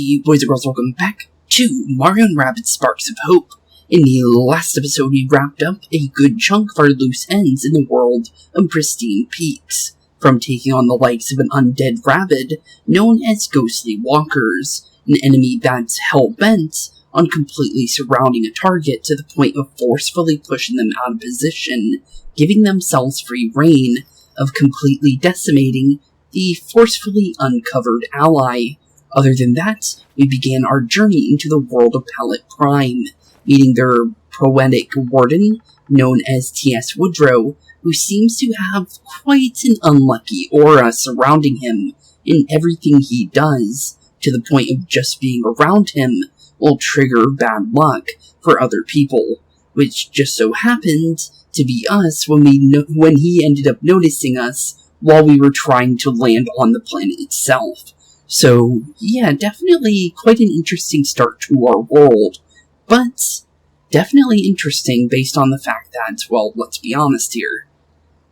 Hey boys and girls, welcome back to Mario and Rabbids Sparks of Hope. In the last episode we wrapped up a good chunk of our loose ends in the world of Pristine Peaks, from taking on the likes of an undead Rabbid known as Ghostly Walkers, an enemy that's hell-bent on completely surrounding a target to the point of forcefully pushing them out of position, giving themselves free reign of completely decimating the forcefully uncovered ally. Other than that, we began our journey into the world of Palette Prime, meeting their poetic warden, known as T.S. Woodrow, who seems to have quite an unlucky aura surrounding him in everything he does, to the point of just being around him will trigger bad luck for other people, which just so happened to be us when he ended up noticing us while we were trying to land on the planet itself. So, yeah, definitely quite an interesting start to our world, but definitely interesting based on the fact that, well, let's be honest here,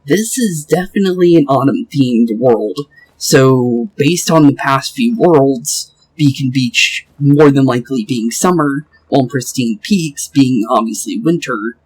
this is definitely an autumn-themed world, so based on the past few worlds, Beacon Beach more than likely being summer, while Pristine Peaks being obviously winter,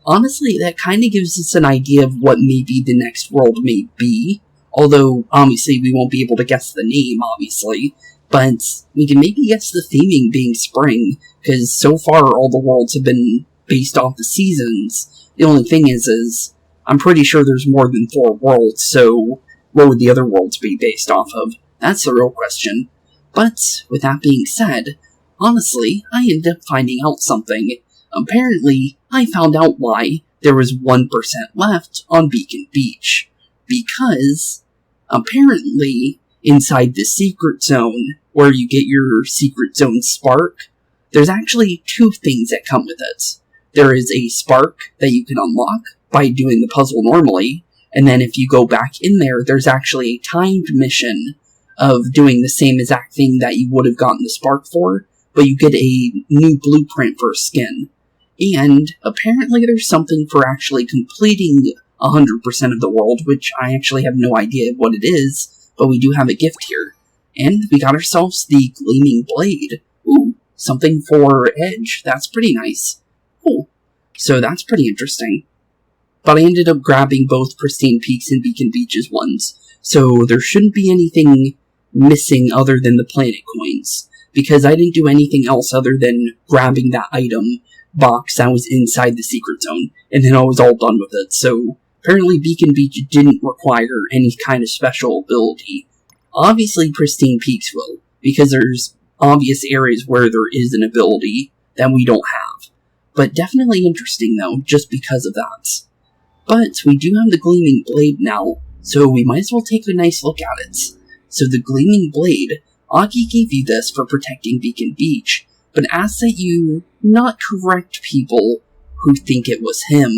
honestly, that kind of gives us an idea of what maybe the next world may be. Although, obviously, we won't be able to guess the name, obviously, but we can maybe guess the theming being spring, because so far all the worlds have been based off the seasons. The only thing is I'm pretty sure there's more than 4 worlds, so what would the other worlds be based off of? That's the real question. But, with that being said, honestly, I ended up finding out something. Apparently, I found out why there was 1% left on Beacon Beach. Because, apparently, inside the secret zone, where you get your secret zone spark, there's actually 2 things that come with it. There is a spark that you can unlock by doing the puzzle normally, and then if you go back in there, there's actually a timed mission of doing the same exact thing that you would have gotten the spark for, but you get a new blueprint for a skin. And apparently there's something for actually completing 100% of the world, which I actually have no idea what it is, but we do have a gift here. And we got ourselves the Gleaming Blade. Ooh, something for Edge. That's pretty nice. Cool. So that's pretty interesting. But I ended up grabbing both Pristine Peaks and Beacon Beach's ones, so there shouldn't be anything missing other than the planet coins, because I didn't do anything else other than grabbing that item box that was inside the secret zone, and then I was all done with it, so apparently Beacon Beach didn't require any kind of special ability. Obviously Pristine Peaks will, because there's obvious areas where there is an ability that we don't have. But definitely interesting though, just because of that. But we do have the Gleaming Blade now, so we might as well take a nice look at it. So the Gleaming Blade, Aki gave you this for protecting Beacon Beach, but asks that you not correct people who think it was him.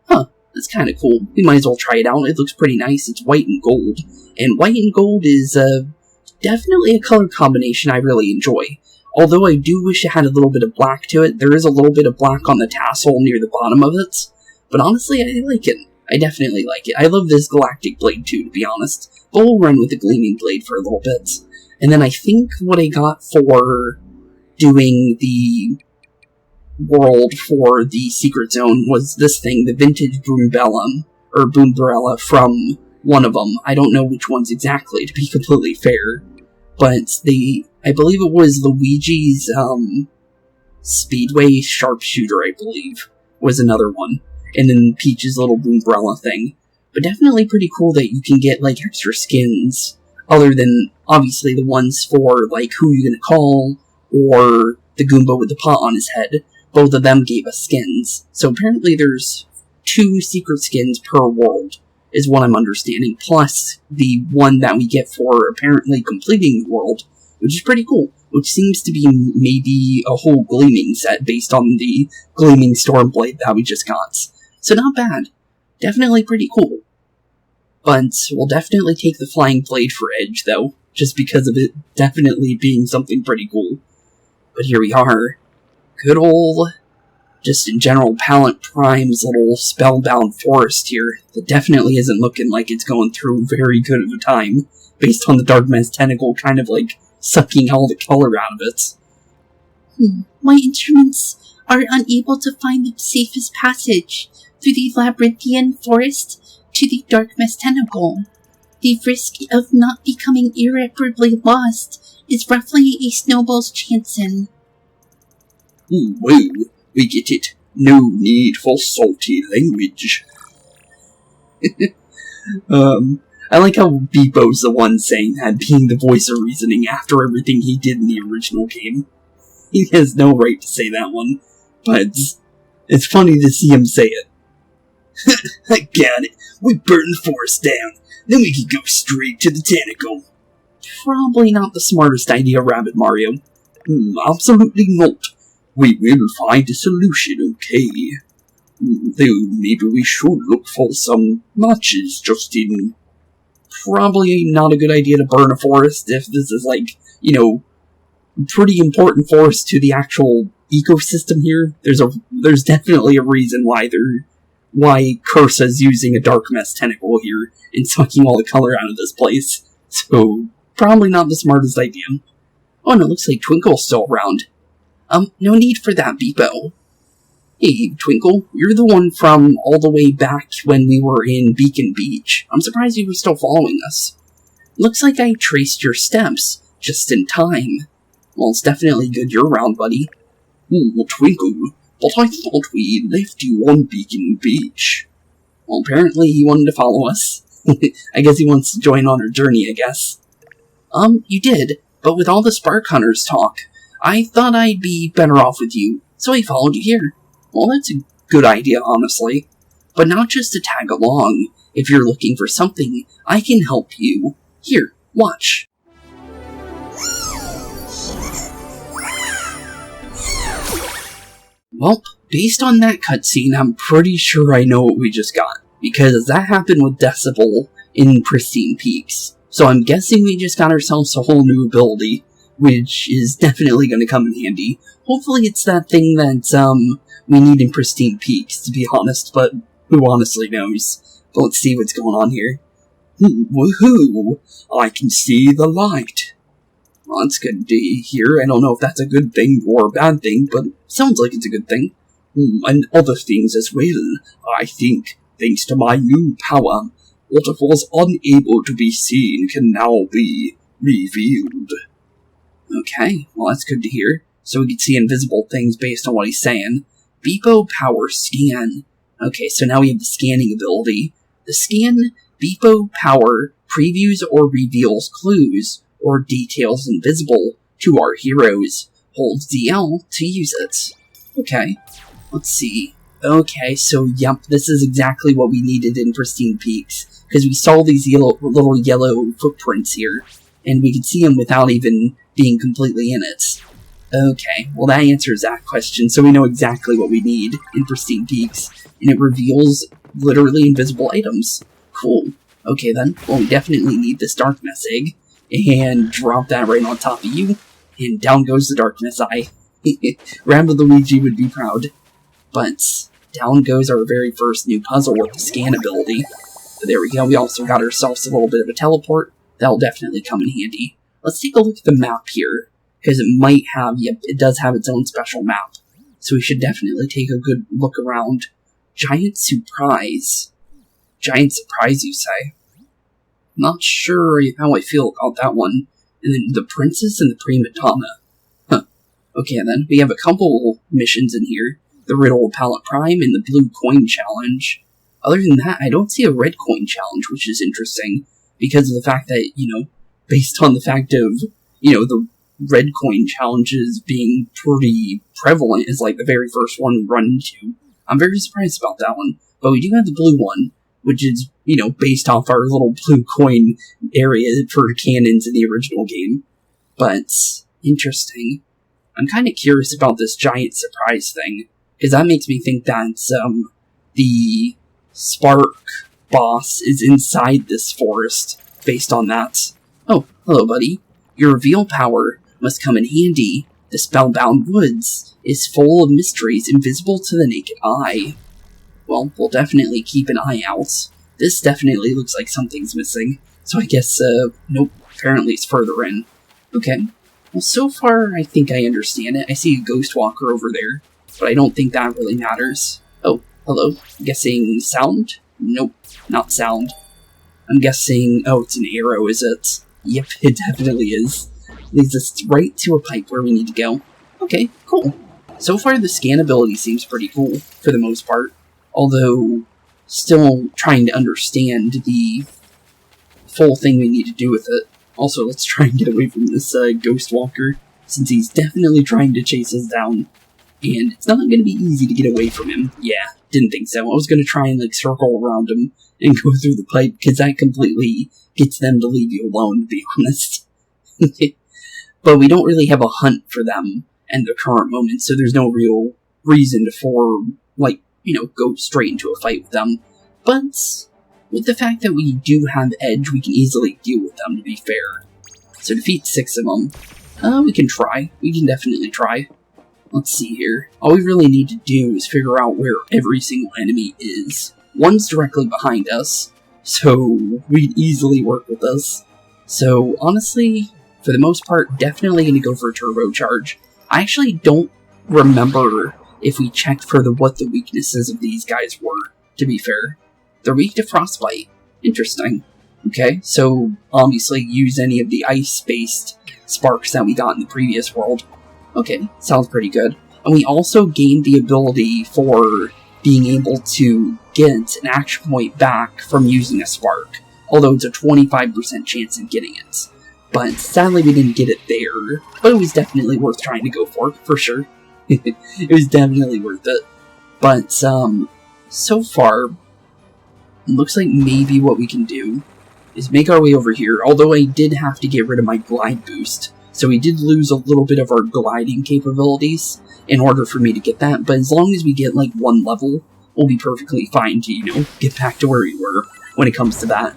Huh. That's kind of cool. We might as well try it out. It looks pretty nice. It's white and gold. And white and gold is definitely a color combination I really enjoy. Although I do wish it had a little bit of black to it. There is a little bit of black on the tassel near the bottom of it. But honestly, I like it. I definitely like it. I love this Galactic Blade too, to be honest. But we'll run with the Gleaming Blade for a little bit. And then I think what I got for doing the world for the secret zone was this thing, the vintage Boombrella from one of them. I don't know which ones exactly, to be completely fair, but I believe it was Luigi's Speedway Sharpshooter, I believe, was another one, and then Peach's little Boombrella thing. But definitely pretty cool that you can get like extra skins, other than obviously the ones for like who you're gonna call, or the Goomba with the pot on his head. Both of them gave us skins. So apparently there's 2 secret skins per world, is what I'm understanding, plus the one that we get for apparently completing the world, which is pretty cool, which seems to be maybe a whole Gleaming set based on the Gleaming Stormblade that we just got. So not bad. Definitely pretty cool. But we'll definitely take the Flying Blade for Edge, though, just because of it definitely being something pretty cool. But here we are. Good old, just in general, Palette Prime's little Spellbound forest here that definitely isn't looking like it's going through very good of a time, based on the Dark Man's tentacle kind of like sucking all the color out of it. My instruments are unable to find the safest passage through the labyrinthian forest to the dark mist tentacle. The risk of not becoming irreparably lost is roughly a snowball's chanson. Well, we get it. No need for salty language. I like how BeepO's the one saying that, being the voice of reasoning after everything he did in the original game. He has no right to say that one, but it's funny to see him say it. I got it. We burn the forest down, then we can go straight to the tentacle. Probably not the smartest idea, Rabbid Mario. Absolutely not. We will find a solution, okay? Though maybe we should look for some matches just in... Probably not a good idea to burn a forest if this is like, pretty important forest to the actual ecosystem here. There's definitely a reason why Cursa is using a dark mist tentacle here and sucking all the color out of this place. So, probably not the smartest idea. Oh, and it looks like Twinkle's still around. No need for that, BeepO. Hey, Twinkle, you're the one from all the way back when we were in Beacon Beach. I'm surprised you were still following us. Looks like I traced your steps, just in time. Well, it's definitely good you're around, buddy. Twinkle, but I thought we left you on Beacon Beach. Well, apparently he wanted to follow us. I guess he wants to join on our journey, I guess. You did, but with all the Spark Hunters talk, I thought I'd be better off with you, so I followed you here. Well, that's a good idea, honestly. But not just to tag along. If you're looking for something, I can help you. Here, watch. Well, based on that cutscene, I'm pretty sure I know what we just got. Because that happened with Decibel in Pristine Peaks. So I'm guessing we just got ourselves a whole new ability, which is definitely going to come in handy. Hopefully it's that thing that, we need in Pristine Peaks, to be honest, but who honestly knows? But let's see what's going on here. Woohoo! I can see the light. Well, that's good to hear. I don't know if that's a good thing or a bad thing, but sounds like it's a good thing. And other things as well. I think, thanks to my new power, what was unable to be seen can now be revealed. Okay, well that's good to hear. So we can see invisible things based on what he's saying. BeepO Power Scan. Okay, so now we have the scanning ability. The scan BeepO Power previews or reveals clues or details invisible to our heroes. Hold ZL to use it. Okay, let's see. Okay, so yep, this is exactly what we needed in Pristine Peaks, because we saw these little yellow footprints here, and we could see them without even being completely in it. Okay, well that answers that question, so we know exactly what we need in Pristine Peaks, and it reveals literally invisible items. Cool. Okay then, well we definitely need this Darkness Egg, and drop that right on top of you, and down goes the Darkness Eye. Rabbid Luigi would be proud. But down goes our very first new puzzle with the scan ability. But there we go, we also got ourselves a little bit of a teleport. That'll definitely come in handy. Let's take a look at the map here, because it might have, yep, it does have its own special map. So we should definitely take a good look around. Giant Surprise. Giant Surprise, you say? Not sure how I feel about that one. And then the Princess and the Prima Donna. Huh. Okay then, we have a couple missions in here. The Riddle Palette Prime and the Blue Coin Challenge. Other than that, I don't see a Red Coin Challenge, which is interesting. Because of the fact that, based on the fact of, the Red Coin Challenges being pretty prevalent is like the very first one we run into. I'm very surprised about that one. But we do have the blue one, which is, based off our little blue coin area for cannons in the original game. But, interesting. I'm kind of curious about this giant surprise thing, because that makes me think that, the Spark boss is inside this forest, based on that. Oh, hello buddy. Your reveal power must come in handy. The Spellbound Woods is full of mysteries invisible to the naked eye. Well, we'll definitely keep an eye out. This definitely looks like something's missing. So I guess, nope, apparently it's further in. Okay. Well, so far, I think I understand it. I see a ghost walker over there, but I don't think that really matters. Oh, hello. I'm guessing sound? Nope, not sound. I'm guessing... Oh, it's an arrow, is it? Yep, it definitely is. Leads us right to a pipe where we need to go. Okay, cool. So far, the scan ability seems pretty cool, for the most part. Although, still trying to understand the full thing we need to do with it. Also, let's try and get away from this ghost walker, since he's definitely trying to chase us down. And it's not going to be easy to get away from him. Yeah, didn't think so. I was going to try and circle around him and go through the pipe, because that completely gets them to leave you alone, to be honest. But we don't really have a hunt for them in the current moment, so there's no real reason to go straight into a fight with them. But with the fact that we do have edge, we can easily deal with them, to be fair. So defeat 6 of them. We can try. We can definitely try. Let's see here. All we really need to do is figure out where every single enemy is. One's directly behind us, so we can easily work with this. So honestly, for the most part, definitely going to go for a turbocharge. I actually don't remember if we checked for what the weaknesses of these guys were, to be fair. They're weak to frostbite. Interesting. Okay, so obviously use any of the ice-based sparks that we got in the previous world. Okay, sounds pretty good. And we also gained the ability for being able to get an action point back from using a spark, although it's a 25% chance of getting it. But sadly we didn't get it there, but it was definitely worth trying to go for sure. It was definitely worth it. But, so far, it looks like maybe what we can do is make our way over here, although I did have to get rid of my glide boost, so we did lose a little bit of our gliding capabilities in order for me to get that, but as long as we get, 1 level, we'll be perfectly fine to, get back to where we were when it comes to that.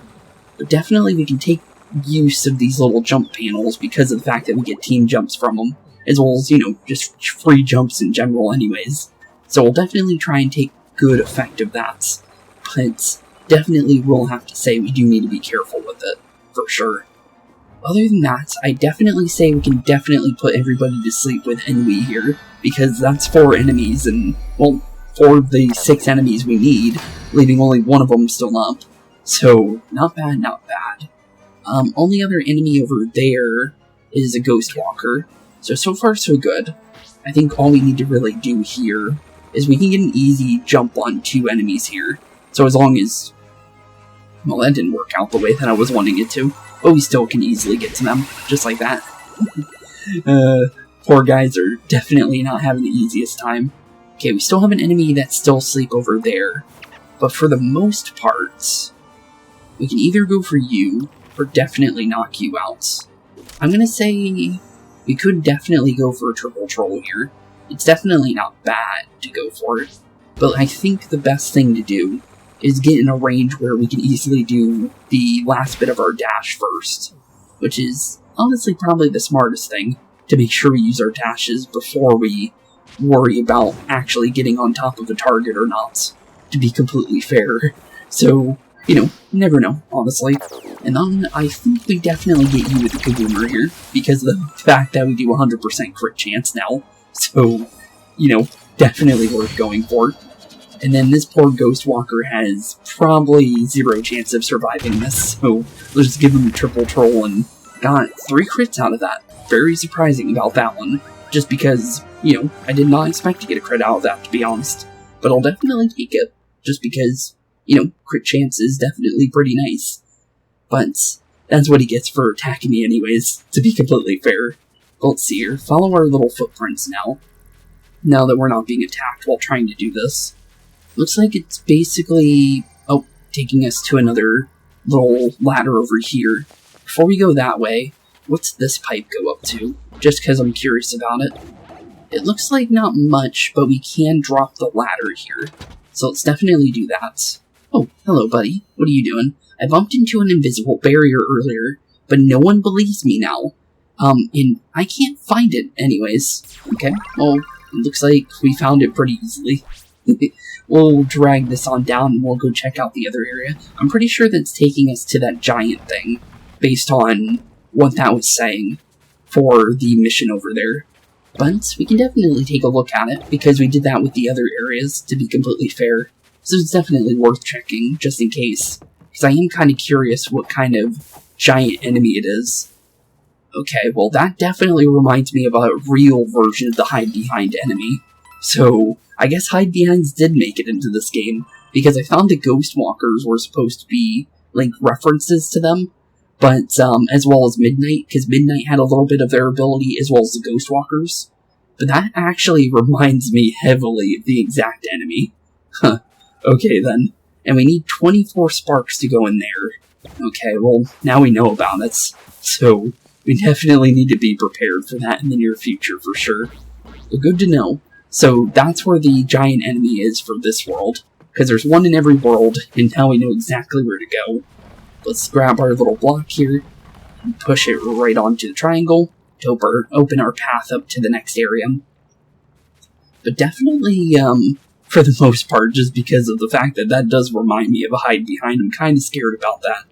But definitely we can take use of these little jump panels because of the fact that we get team jumps from them, as well as, just free jumps in general anyways. So we'll definitely try and take good effect of that, but definitely will have to say we do need to be careful with it, for sure. Other than that, I definitely say we can definitely put everybody to sleep with enemy here, because that's 4 enemies, and, well, 4 of the 6 enemies we need, leaving only 1 of them still up. So, not bad, not bad. Only other enemy over there is a ghost walker, so far so good. I think all we need to really do here is we can get an easy jump on 2 enemies here, so as long as... Well, that didn't work out the way that I was wanting it to, but we still can easily get to them, just like that. Poor guys are definitely not having the easiest time. Okay, we still have an enemy that's still asleep over there, but for the most part, we can either go for you, or definitely knock you out. I'm gonna say we could definitely go for a triple troll here. It's definitely not bad to go for it, but I think the best thing to do is get in a range where we can easily do the last bit of our dash first, which is honestly probably the smartest thing, to make sure we use our dashes before we worry about actually getting on top of the target or not, to be completely fair. So, never know, honestly. And then I think we definitely get you with the Kaboomer here, because of the fact that we do 100% crit chance now, so, definitely worth going for. And then this poor Ghost Walker has probably 0 chance of surviving this, so let's just give him a triple troll and got 3 crits out of that. Very surprising about that one, just because, I did not expect to get a crit out of that, to be honest. But I'll definitely take it, just because, crit chance is definitely pretty nice. But that's what he gets for attacking me anyways, to be completely fair. But let's see here, follow our little footprints now that we're not being attacked while trying to do this. Looks like it's basically, taking us to another little ladder over here. Before we go that way, what's this pipe go up to? Just because I'm curious about it. It looks like not much, but we can drop the ladder here. So let's definitely do that. Oh, hello buddy. What are you doing? I bumped into an invisible barrier earlier, but no one believes me now. And I can't find it anyways. Okay, well, it looks like we found it pretty easily. We'll drag this on down and we'll go check out the other area. I'm pretty sure that's taking us to that giant thing, based on what that was saying. for the mission over there. But we can definitely take a look at it, because we did that with the other areas, to be completely fair. So it's definitely worth checking, just in case. Because I am kind of curious what kind of giant enemy it is. Okay, well that definitely reminds me of a real version of the Hide Behind enemy. So, I guess Hide Behinds did make it into this game, because I found the Ghost Walkers were supposed to be, like, references to them. But, as well as Midnight, because Midnight had a little bit of their ability, as well as the Ghost Walkers. But that actually reminds me heavily of the exact enemy. Huh. Okay, then. And we need 24 sparks to go in there. Okay, well, now we know about it. So, we definitely need to be prepared for that in the near future, for sure. But good to know. So, that's where the giant enemy is for this world. Because there's one in every world, and now we know exactly where to go. Let's grab our little block here, and push it right onto the triangle, to open our path up to the next area. But definitely, for the most part, just because of the fact that that does remind me of a Hide Behind, I'm kind of scared about that.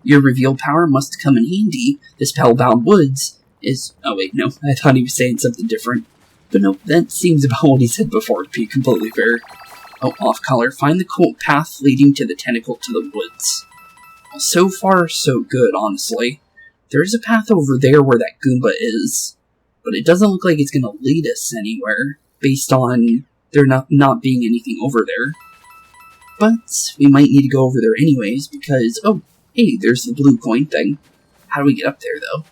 Your reveal power must come in handy. The Spellbound Woods is... Oh wait, no, I thought he was saying something different. But no, that seems about what he said before, to be completely fair. Oh, off color. Find the path leading to the tentacle to the woods. Well, so far, so good, honestly. There is a path over there where that Goomba is, but it doesn't look like it's going to lead us anywhere, based on there not being anything over there. But we might need to go over there anyways, because, oh, hey, there's the blue coin thing. How do we get up there, though?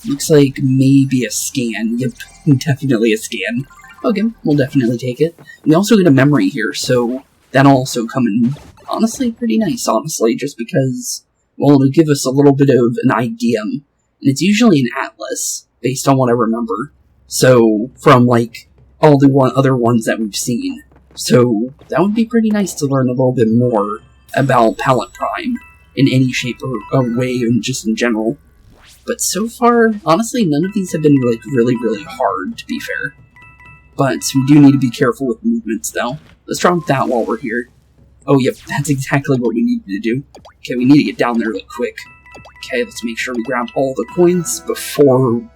Looks like maybe a scan. Yep, definitely a scan. Okay, we'll definitely take it. We also get a memory here, so that'll also come in, honestly, pretty nice, honestly, just because, well, it'll give us a little bit of an idea. And it's usually an atlas, based on what I remember. So, from, like, all the other ones that we've seen. So, that would be pretty nice to learn a little bit more about Palette Prime, in any shape or way, and just in general. But so far, honestly, none of these have been, like, really, really hard, to be fair. But we do need to be careful with movements, though. Let's drop that while we're here. Oh, yep, that's exactly what we needed to do. Okay, we need to get down there, like, quick. Okay, let's make sure we grab all the coins before...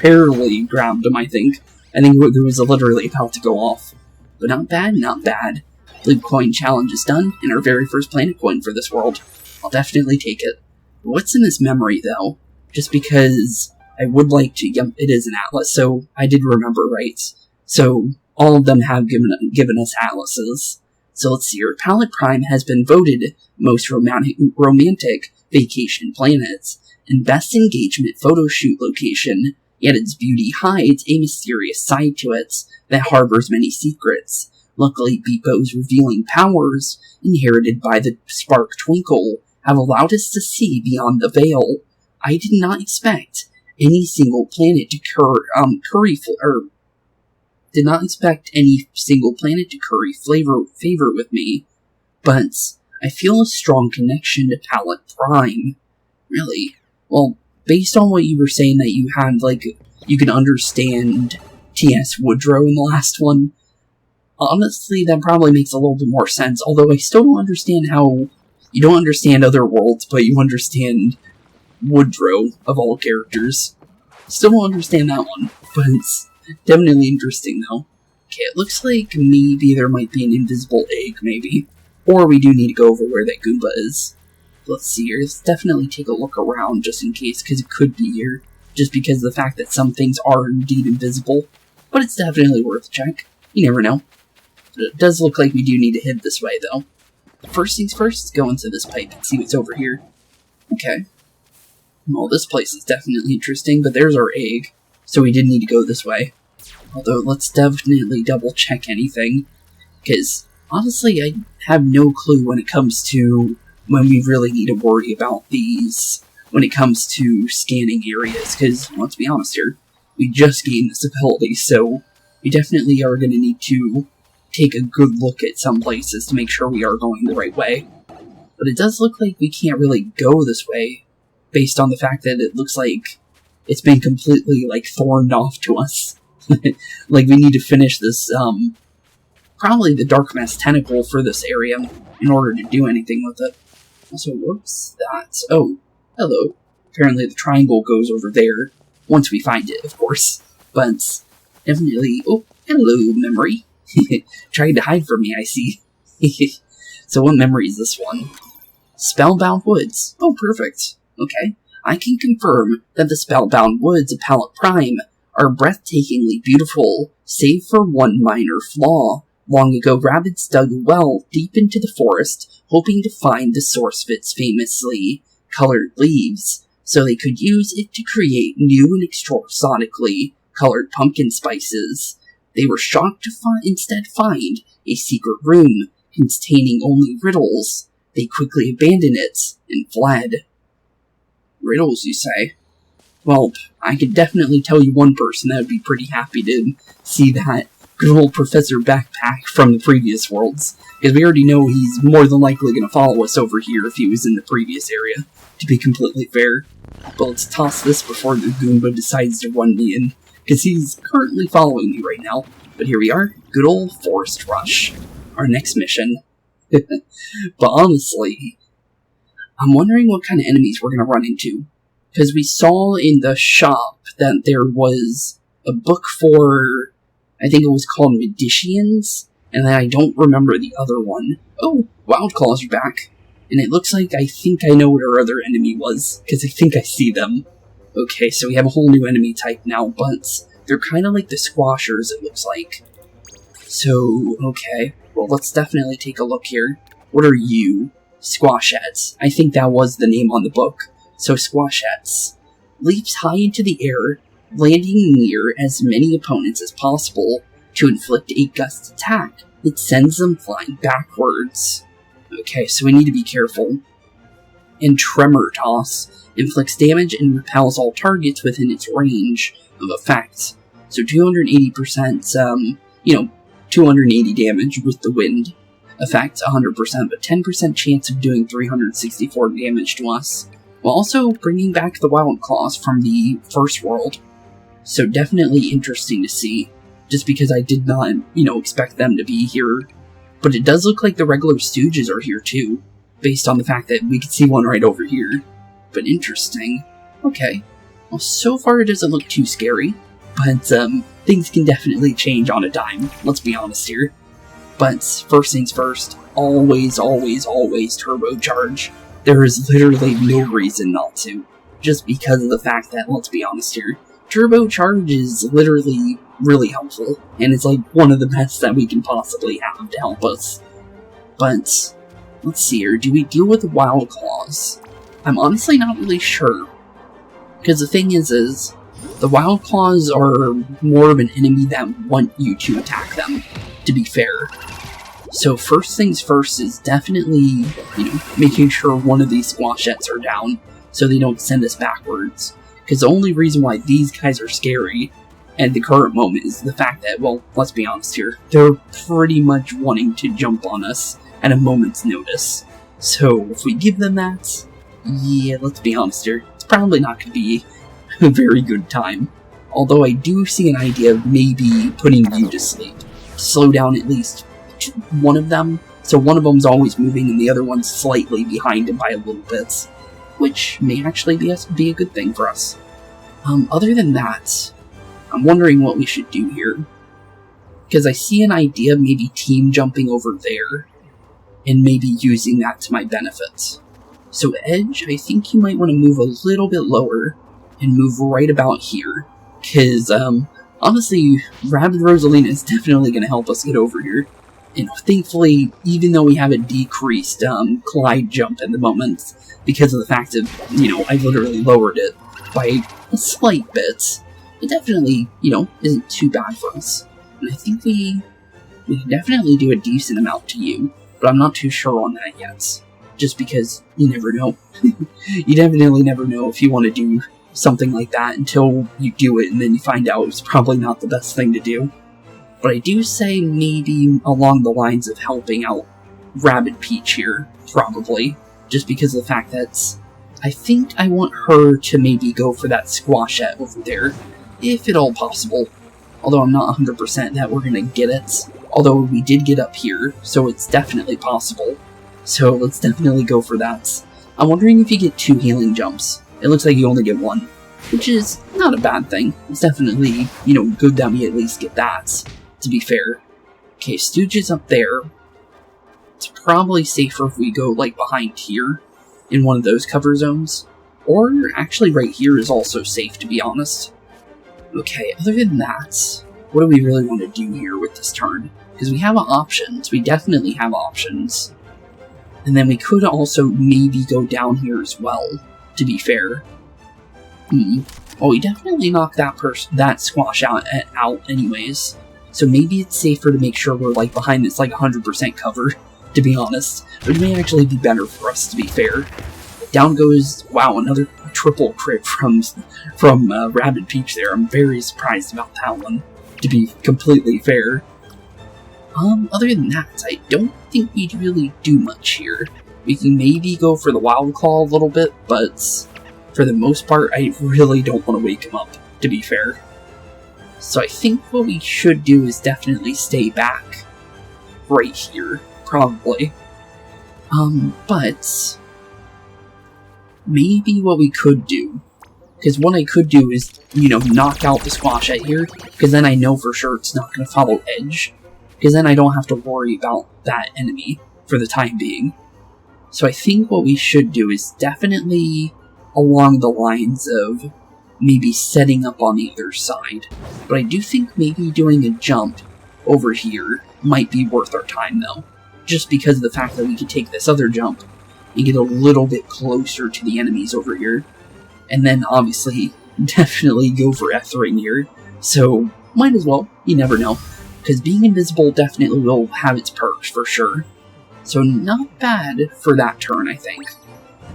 barely grabbed them, I think. I think it was literally about to go off. But not bad, not bad. Blue coin challenge is done, and our very first planet coin for this world. I'll definitely take it. But what's in this memory, though? Just because I would like to... Yep, it is an atlas, so I did remember right. So, all of them have given us atlases. So let's see here. Palette Prime has been voted most romantic vacation planets and best engagement photo shoot location, yet its beauty hides a mysterious side to it that harbors many secrets. Luckily, BeepO's revealing powers, inherited by the Spark Twinkle, have allowed us to see beyond the veil. I did not expect any single planet to did not expect any single planet to curry favor with me, but I feel a strong connection to Palette Prime. Really? Well, based on what you were saying that you had, like, you can understand T.S. Woodrow in the last one, honestly, that probably makes a little bit more sense, although I still don't understand how you don't understand other worlds, but you understand Woodrow, of all characters. Still don't understand that one, but it's definitely interesting, though. Okay, it looks like maybe there might be an invisible egg, maybe. Or we do need to go over where that Goomba is. Let's see here. Let's definitely take a look around just in case, because it could be here. Just because of the fact that some things are indeed invisible. But it's definitely worth a check. You never know. But it does look like we do need to head this way, though. First things first, let's go into this pipe and see what's over here. Okay. Well, this place is definitely interesting, but there's our egg. So we did need to go this way. Although, let's definitely double check anything. Because, honestly, I have no clue when it comes to when we really need to worry about these. When it comes to scanning areas. Because, let's be honest here, we just gained this ability, so we definitely are going to need to take a good look at some places to make sure we are going the right way. But it does look like we can't really go this way, based on the fact that it looks like it's been completely, like, thorned off to us. Like, we need to finish this, probably the Dark Mass Tentacle for this area in order to do anything with it. Also, whoops, that. Oh, hello. Apparently the triangle goes over there. Once we find it, of course. But definitely... Oh, hello, memory. Trying to hide from me, I see. So what memory is this one? Spellbound Woods. Oh, perfect. Okay. I can confirm that the Spellbound Woods of Palette Prime are breathtakingly beautiful, save for one minor flaw. Long ago, Rabbids dug a well deep into the forest, hoping to find the source of its famously colored leaves, so they could use it to create new and exotically colored pumpkin spices. They were shocked to instead find a secret room containing only riddles. They quickly abandoned it and fled. Riddles, you say? Well, I could definitely tell you one person that would be pretty happy to see that good old Professor Backpack from the previous worlds, because we already know he's more than likely going to follow us over here if he was in the previous area, to be completely fair. But let's toss this before the Goomba decides to run me in, because he's currently following me right now. But here we are, good old Forest Rush, our next mission. But honestly, I'm wondering what kind of enemies we're going to run into. Because we saw in the shop that there was a book for, I think it was called Medicians, and then I don't remember the other one. Oh, Wild Claws are back. And it looks like I think I know what our other enemy was, because I think I see them. Okay, so we have a whole new enemy type now, but they're kind of like the Squashers, it looks like. So, okay, well, let's definitely take a look here. What are you? Squashettes. I think that was the name on the book. So Squashettes. Leaps high into the air, landing near as many opponents as possible to inflict a gust attack that sends them flying backwards. Okay, so we need to be careful. And Tremor Toss inflicts damage and repels all targets within its range of effect. So 280%, 280 damage with the wind effect, 100%, but 10% chance of doing 364 damage to us, while also bringing back the Wild Claws from the first world. So definitely interesting to see, just because I did not, expect them to be here. But it does look like the regular Stooges are here too, based on the fact that we could see one right over here. But interesting. Okay. Well, so far it doesn't look too scary, but things can definitely change on a dime, let's be honest here. But first things first, always, always, always turbocharge. There is literally no reason not to, just because of the fact that, let's be honest here, turbocharge is literally really helpful, and it's like one of the best that we can possibly have to help us. But, let's see here, do we deal with Wild Claws? I'm honestly not really sure, because the thing is the Wild Claws are more of an enemy that want you to attack them, to be fair. So first things first is definitely, making sure one of these Squashettes are down, so they don't send us backwards. Because the only reason why these guys are scary at the current moment is the fact that, well, let's be honest here, they're pretty much wanting to jump on us at a moment's notice. So if we give them that, yeah, let's be honest here, it's probably not going to be a very good time. Although I do see an idea of maybe putting you to sleep, to slow down at least one of them, so one of them's always moving and the other one's slightly behind him by a little bit, which may actually be a good thing for us. Other than that, I'm wondering what we should do here, because I see an idea of maybe team jumping over there, and maybe using that to my benefit. So Edge, I think you might want to move a little bit lower, and move right about here, because, honestly, Rabbid Rosalina is definitely going to help us get over here. And thankfully, even though we have a decreased glide jump at the moment, because of the fact that, I literally lowered it by a slight bit, it definitely, isn't too bad for us. And I think we can definitely do a decent amount to you, but I'm not too sure on that yet. Just because you never know. You definitely never know if you want to do something like that until you do it and then you find out it's probably not the best thing to do. But I do say maybe along the lines of helping out Rabbid Peach here, probably. Just because of the fact that I think I want her to maybe go for that Squashette over there, if at all possible. Although I'm not 100% that we're going to get it. Although we did get up here, so it's definitely possible. So let's definitely go for that. I'm wondering if you get 2 healing jumps. It looks like you only get 1. which is not a bad thing. It's definitely, good that we at least get that, to be fair. Okay, Stooge is up there. It's probably safer if we go, behind here, in one of those cover zones. Or, actually, right here is also safe, to be honest. Okay, other than that, what do we really want to do here with this turn? Because we have options. We definitely have options. And then we could also maybe go down here as well, to be fair. Well, we definitely knocked that squash out anyways. So maybe it's safer to make sure we're, behind this, 100% cover, to be honest. But it may actually be better for us, to be fair. Down goes, wow, another triple crit from Rabbid Peach there. I'm very surprised about that one, to be completely fair. Other than that, I don't think we'd really do much here. We can maybe go for the Wild Claw a little bit, but for the most part, I really don't want to wake him up, to be fair. So I think what we should do is definitely stay back right here, probably. But maybe what we could do, because what I could do is, knock out the Squashette here, because then I know for sure it's not going to follow Edge. Because then I don't have to worry about that enemy for the time being. So I think what we should do is definitely along the lines of maybe setting up on the other side. But I do think maybe doing a jump over here might be worth our time though. Just because of the fact that we could take this other jump and get a little bit closer to the enemies over here. And then obviously definitely go for Ethering here. So might as well, you never know. Because being invisible definitely will have its perks, for sure. So not bad for that turn, I think.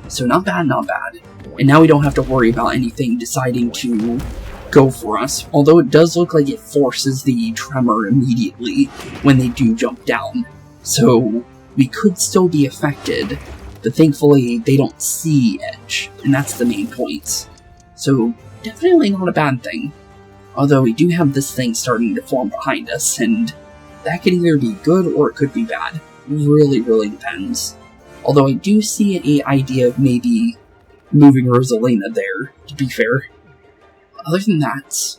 So not bad, not bad. And now we don't have to worry about anything deciding to go for us. Although it does look like it forces the tremor immediately when they do jump down. So we could still be affected, but thankfully they don't see Edge. And that's the main point. So definitely not a bad thing. Although we do have this thing starting to form behind us, and that could either be good or it could be bad. Really, really depends. Although I do see an idea of maybe moving Rosalina there, to be fair. Other than that,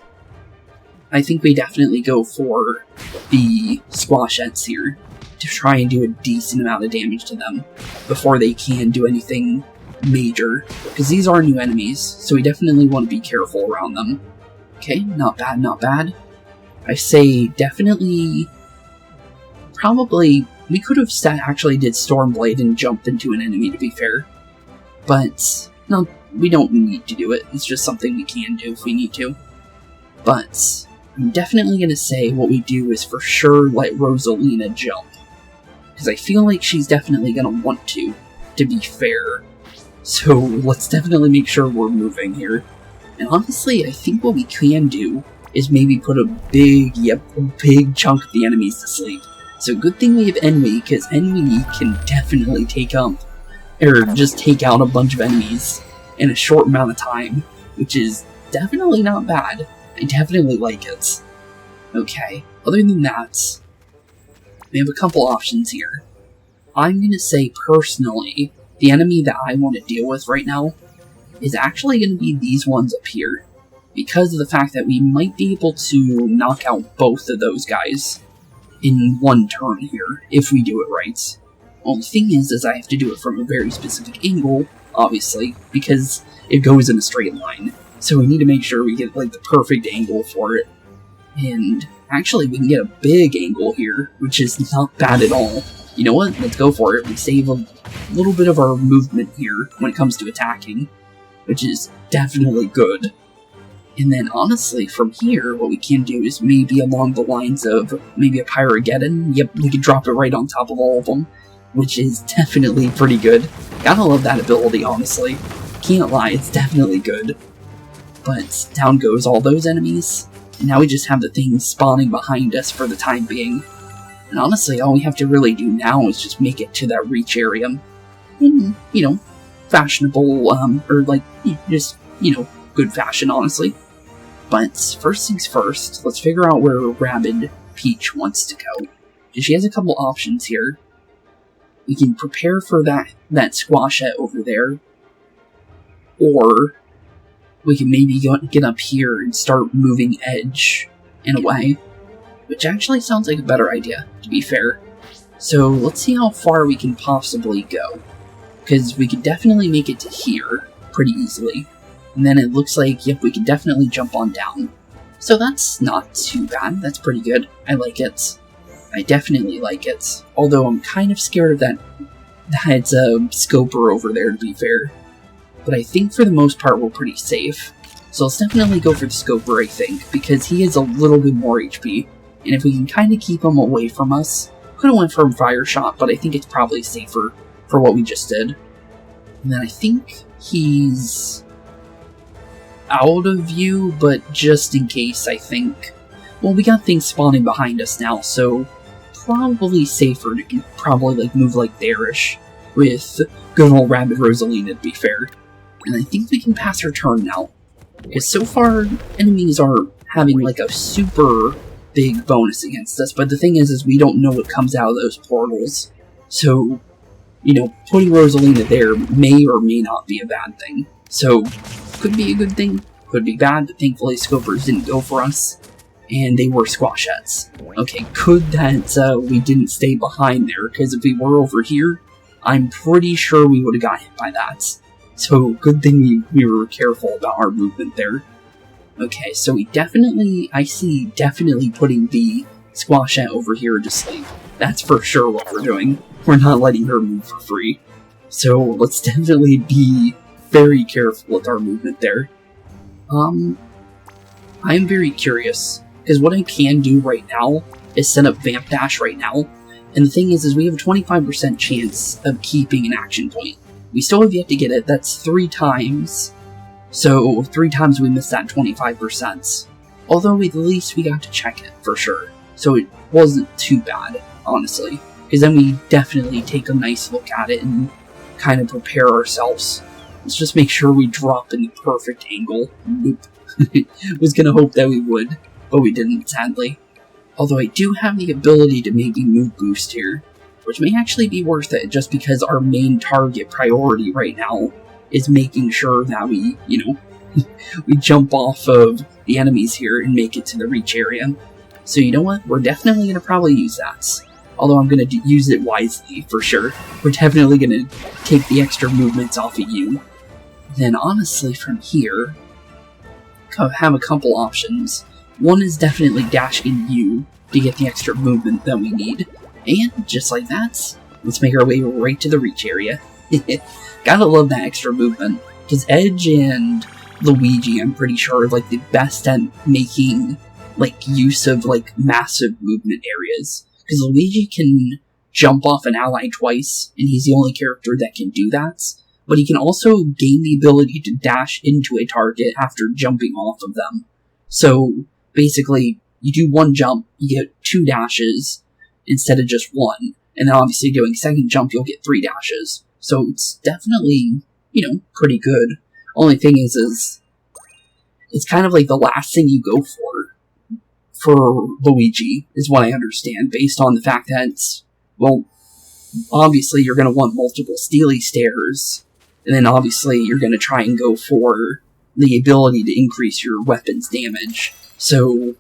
I think we definitely go for the Squashettes here to try and do a decent amount of damage to them before they can do anything major. Because these are new enemies, so we definitely want to be careful around them. Okay, not bad, not bad. I say definitely, probably, we could have actually did Stormblade and jumped into an enemy, to be fair. But, no, we don't need to do it. It's just something we can do if we need to. But, I'm definitely going to say what we do is for sure let Rosalina jump. Because I feel like she's definitely going to want to be fair. So, let's definitely make sure we're moving here. And honestly, I think what we can do is maybe put a big chunk of the enemies to sleep. So good thing we have Envy, because Envy can definitely take out a bunch of enemies in a short amount of time, which is definitely not bad. I definitely like it. Okay, other than that, we have a couple options here. I'm going to say personally, the enemy that I want to deal with right now is actually going to be these ones up here, because of the fact that we might be able to knock out both of those guys in one turn here, if we do it right. Well, the thing is I have to do it from a very specific angle, obviously, because it goes in a straight line. So we need to make sure we get, the perfect angle for it. And actually, we can get a big angle here, which is not bad at all. You know what? Let's go for it. We save a little bit of our movement here when it comes to attacking, which is definitely good. And then, honestly, from here, what we can do is maybe along the lines of maybe a Pyrogeddon. Yep, we can drop it right on top of all of them, which is definitely pretty good. Gotta love that ability, honestly. Can't lie, it's definitely good. But down goes all those enemies, and now we just have the thing spawning behind us for the time being. And honestly, all we have to really do now is just make it to that reach area. In, fashionable, good fashion, honestly. But first things first, let's figure out where Rabbid Peach wants to go. And she has a couple options here. We can prepare for that Squashette over there, or we can maybe get up here and start moving Edge in a way. Which actually sounds like a better idea, to be fair. So let's see how far we can possibly go. Because we could definitely make it to here pretty easily. And then it looks like, yep, we can definitely jump on down. So that's not too bad. That's pretty good. I like it. I definitely like it. Although I'm kind of scared of that scoper over there, to be fair. But I think for the most part we're pretty safe. So let's definitely go for the scoper, I think, because he has a little bit more HP. And if we can kind of keep him away from us, could have went for a fire shot, but I think it's probably safer for what we just did. And then I think he's out of view, but just in case, I think. Well, we got things spawning behind us now, so probably safer to probably move there-ish with good old Rabbid Rosalina, to be fair. And I think we can pass her turn now. Because so far, enemies are having a super big bonus against us, but the thing is we don't know what comes out of those portals. So, putting Rosalina there may or may not be a bad thing. So, could be a good thing, could be bad, but thankfully Scopers didn't go for us, and they were Squashettes. Okay, good that we didn't stay behind there, because if we were over here, I'm pretty sure we would have got hit by that. So, good thing we were careful about our movement there. Okay, so I see definitely putting the Squashette over here to sleep. That's for sure what we're doing. We're not letting her move for free. So, let's definitely be very careful with our movement there. I'm very curious, because what I can do right now is set up Vamp Dash right now, and the thing is we have a 25% chance of keeping an action point. We still have yet to get it, that's 3 times, so 3 times we missed that 25%. Although at least we got to check it, for sure, so it wasn't too bad, honestly, because then we definitely take a nice look at it and kind of prepare ourselves. Let's just make sure we drop in the perfect angle. Nope. Was gonna hope that we would, but we didn't, sadly. Although I do have the ability to maybe move boost here, which may actually be worth it, just because our main target priority right now is making sure that we, we jump off of the enemies here and make it to the reach area. So you know what? We're definitely going to probably use that. Although I'm going to use it wisely, for sure. We're definitely going to take the extra movements off of you. Then honestly, from here, have a couple options. One is definitely dashing you to get the extra movement that we need. And just like that, let's make our way right to the reach area. Gotta love that extra movement, because Edge and Luigi, I'm pretty sure, are the best at making use of massive movement areas. Because Luigi can jump off an ally twice, and he's the only character that can do that. But he can also gain the ability to dash into a target after jumping off of them. So basically, you do 1 jump, you get 2 dashes instead of just 1. And then obviously doing second jump, you'll get 3 dashes. So it's definitely, pretty good. Only thing is it's kind of the last thing you go for Luigi, is what I understand, based on the fact that, well, obviously you're going to want multiple Steely Stairs, and then obviously you're going to try and go for the ability to increase your weapon's damage. So,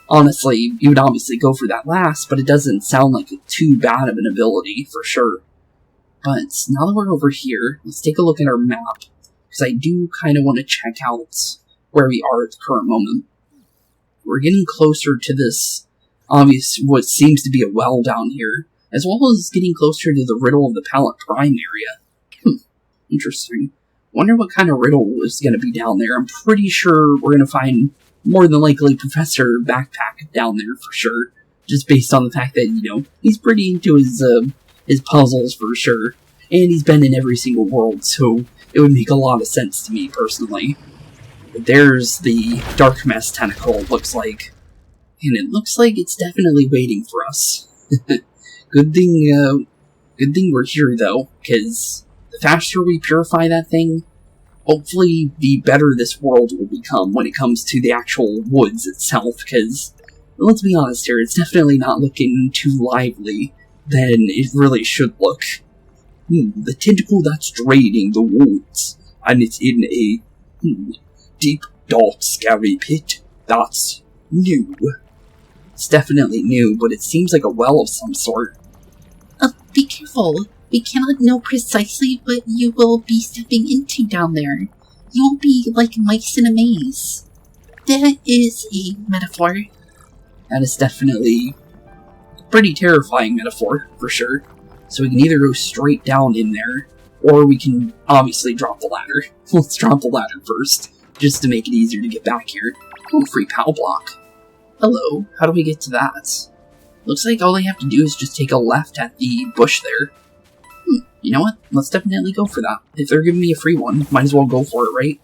honestly, you would obviously go for that last, but it doesn't sound like too bad of an ability, for sure. But now that we're over here, let's take a look at our map, because I do kind of want to check out where we are at the current moment. We're getting closer to this what seems to be a well down here, as well as getting closer to the Riddle of the Palette Prime area. Interesting. Wonder what kind of riddle is going to be down there. I'm pretty sure we're going to find, more than likely, Professor Backpack down there for sure. Just based on the fact that, he's pretty into his puzzles for sure. And he's been in every single world, so it would make a lot of sense to me, personally. But there's the Dark Mess Tentacle, it looks like. And it looks like it's definitely waiting for us. Good thing we're here, though, because the faster we purify that thing, hopefully the better this world will become when it comes to the actual woods itself, because, let's be honest here, it's definitely not looking too lively than it really should look. The tentacle that's draining the woods, and it's in a deep, dark, scary pit. That's new. It's definitely new, but it seems like a well of some sort. Be careful. We cannot know precisely what you will be stepping into down there. You will be like mice in a maze. That is a metaphor. That is definitely a pretty terrifying metaphor, for sure. So we can either go straight down in there, or we can obviously drop the ladder. Let's drop the ladder first, just to make it easier to get back here. Oh, free POW block. Hello, how do we get to that? Looks like all they have to do is just take a left at the bush there. You know what? Let's definitely go for that. If they're giving me a free one, might as well go for it, right?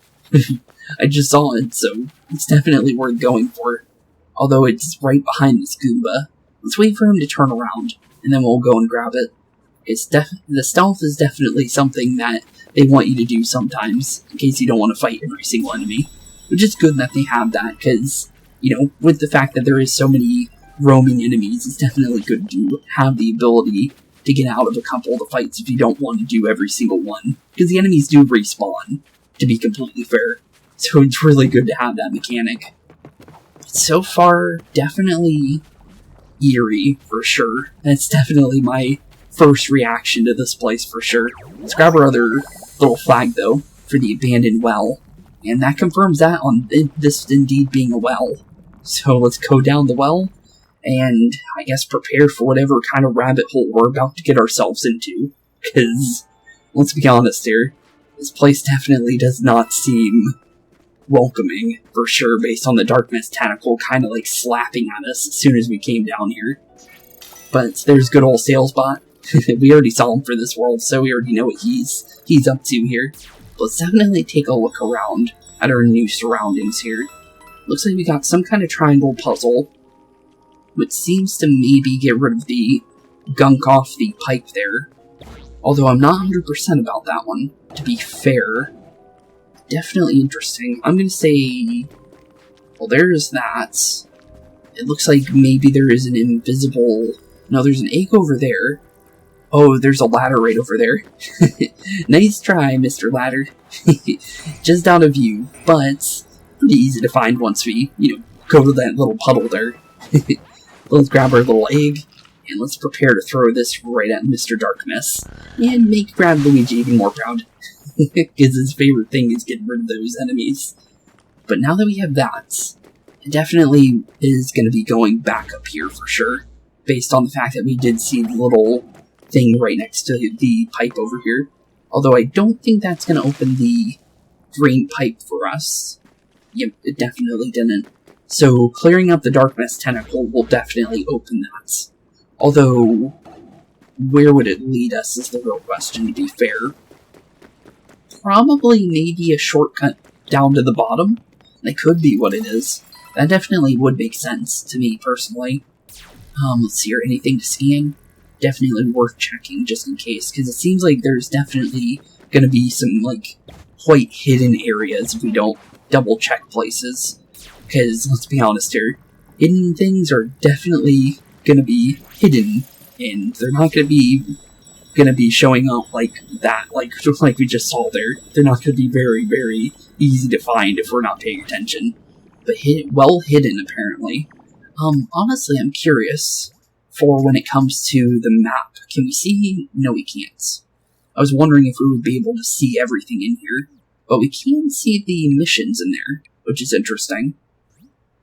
I just saw it, so it's definitely worth going for. Although it's right behind this Goomba. Let's wait for him to turn around, and then we'll go and grab it. The stealth is definitely something that they want you to do sometimes, in case you don't want to fight every single enemy. Which is good that they have that, because, you know, with the fact that there is so many roaming enemies, it's definitely good to have the ability to get out of a couple of the fights if you don't want to do every single one. Because the enemies do respawn, to be completely fair. So it's really good to have that mechanic. But so far, definitely eerie, for sure. That's definitely my first reaction to this place, for sure. Let's grab our other little flag, though, for the abandoned well. And that confirms that on this indeed being a well. So let's go down the well, and I guess prepare for whatever kind of rabbit hole we're about to get ourselves into. Because, let's be honest here, this place definitely does not seem welcoming, for sure, based on the darkness tentacle kind of like slapping at us as soon as we came down here. But there's good old Salesbot. We already saw him for this world, so we already know what he's up to here. Let's definitely take a look around at our new surroundings here. Looks like we got some kind of triangle puzzle, which seems to maybe get rid of the gunk off the pipe there. Although I'm not 100% about that one, to be fair. Definitely interesting. I'm gonna say, well, there's that. It looks like maybe there is an invisible... No, there's an egg over there. Oh, there's a ladder right over there. Nice try, Mr. Ladder. Just out of view, but pretty easy to find once we, go to that little puddle there. Let's grab our little egg, and let's prepare to throw this right at Mr. Darkness, and make Grab Luigi even more proud. Because his favorite thing is getting rid of those enemies. But now that we have that, it definitely is going to be going back up here for sure, based on the fact that we did see the little thing right next to the pipe over here. Although I don't think that's going to open the green pipe for us. Yep, it definitely didn't. So clearing up the darkness tentacle will definitely open that. Although, where would it lead us is the real question, to be fair. Probably maybe a shortcut down to the bottom. That could be what it is. That definitely would make sense to me personally. Let's see here, anything to scan? Definitely worth checking just in case, because it seems like there's definitely going to be some, quite hidden areas if we don't double check places. Because, let's be honest here, hidden things are definitely going to be hidden, and they're not going to be showing up like that, like we just saw there. They're not going to be very, very easy to find if we're not paying attention. But well hidden, apparently. Honestly, I'm curious for when it comes to the map. Can we see? No, we can't. I was wondering if we would be able to see everything in here, but we can see the missions in there, which is interesting.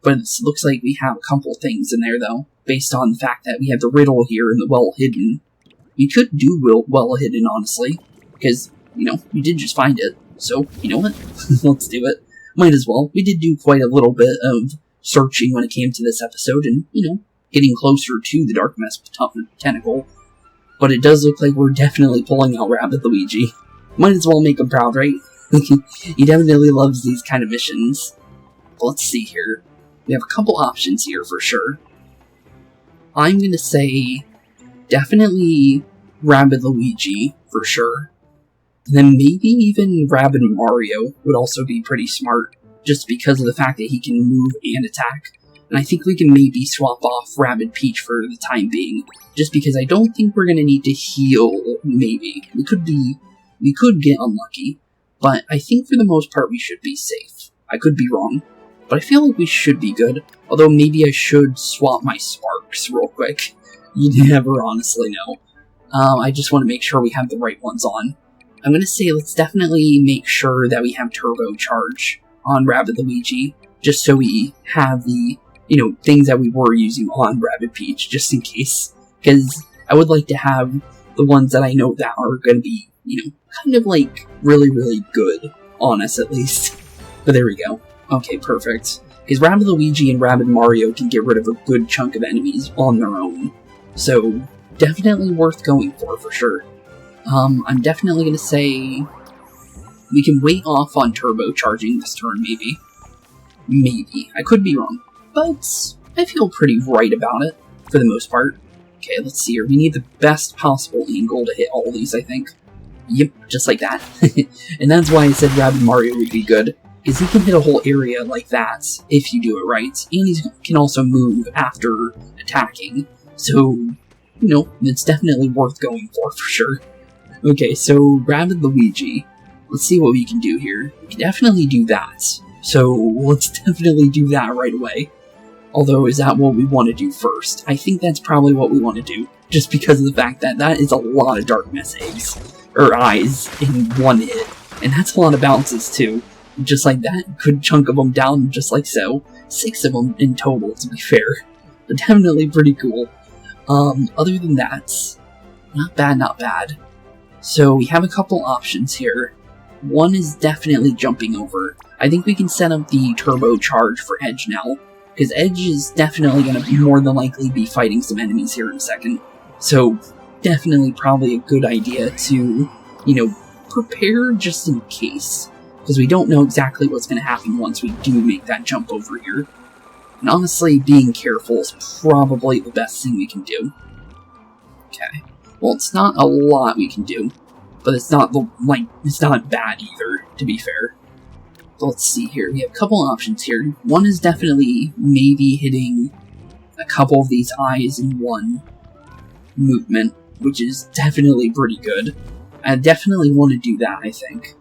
But it looks like we have a couple things in there, though, based on the fact that we have the riddle here and the well hidden. We could do well hidden, honestly, because, we did just find it. So, you know what? Let's do it. Might as well. We did do quite a little bit of searching when it came to this episode, and, getting closer to the darkness tentacle. But it does look like we're definitely pulling out Rabbid Luigi. Might as well make him proud, right? He definitely loves these kind of missions. But let's see here. We have a couple options here for sure. I'm gonna say definitely Rabbid Luigi for sure. And then maybe even Rabbid Mario would also be pretty smart, just because of the fact that he can move and attack. And I think we can maybe swap off Rabbid Peach for the time being, just because I don't think we're going to need to heal, maybe. We could get unlucky, but I think for the most part we should be safe. I could be wrong, but I feel like we should be good. Although maybe I should swap my sparks real quick. You never honestly know. I just want to make sure we have the right ones on. I'm going to say let's definitely make sure that we have turbocharge on Rabbid Luigi, just so we have the, things that we were using on Rabbid Peach, just in case. Because I would like to have the ones that I know that are going to be, kind of like really, really good on us at least. But there we go. Okay, perfect. Because Rabbid Luigi and Rabbid Mario can get rid of a good chunk of enemies on their own. So, definitely worth going for sure. I'm definitely going to say we can wait off on turbocharging this turn, maybe. Maybe. I could be wrong. But I feel pretty right about it, for the most part. Okay, let's see here. We need the best possible angle to hit all these, I think. Yep, just like that. And that's why I said Rabbid Mario would be good, because he can hit a whole area like that, if you do it right. And he can also move after attacking. So, it's definitely worth going for sure. Okay, so Rabbid Luigi. Let's see what we can do here. We can definitely do that. So, let's definitely do that right away. Although, is that what we want to do first? I think that's probably what we want to do. Just because of the fact that that is a lot of Darkness eggs. Or eyes in one hit. And that's a lot of bounces too. Just like that, good chunk of them down just like so. 6 of them in total, to be fair. But definitely pretty cool. Other than that, not bad, not bad. So we have a couple options here. One is definitely jumping over. I think we can set up the turbocharge for Edge now, because Edge is definitely going to more than likely be fighting some enemies here in a second. So definitely probably a good idea to, prepare just in case, because we don't know exactly what's going to happen once we do make that jump over here. And honestly, being careful is probably the best thing we can do. Okay. Well, it's not a lot we can do, but it's not it's not bad either, to be fair. So let's see here. We have a couple options here. One is definitely maybe hitting a couple of these eyes in one movement, which is definitely pretty good. I definitely want to do that, I think.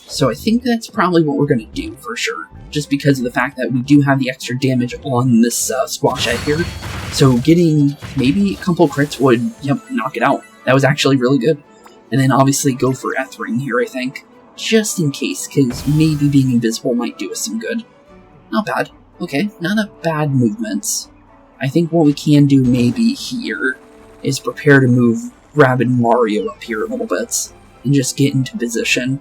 So I think that's probably what we're going to do, for sure. Just because of the fact that we do have the extra damage on this squash head here. So getting maybe a couple crits would, knock it out. That was actually really good. And then obviously go for Ethering here, I think. Just in case, because maybe being invisible might do us some good. Not bad. Okay, not a bad movement. I think what we can do maybe here is prepare to move Rabbid Mario up here a little bit. And just get into position.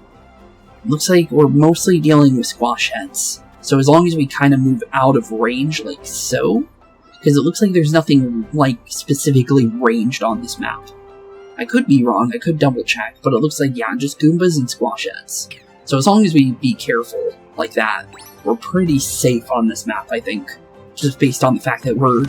Looks like we're mostly dealing with squash heads. So as long as we kind of move out of range like so, because it looks like there's nothing specifically ranged on this map. I could be wrong, I could double check, but it looks like, just Goombas and squash heads. So as long as we be careful like that, we're pretty safe on this map, I think. Just based on the fact that we're,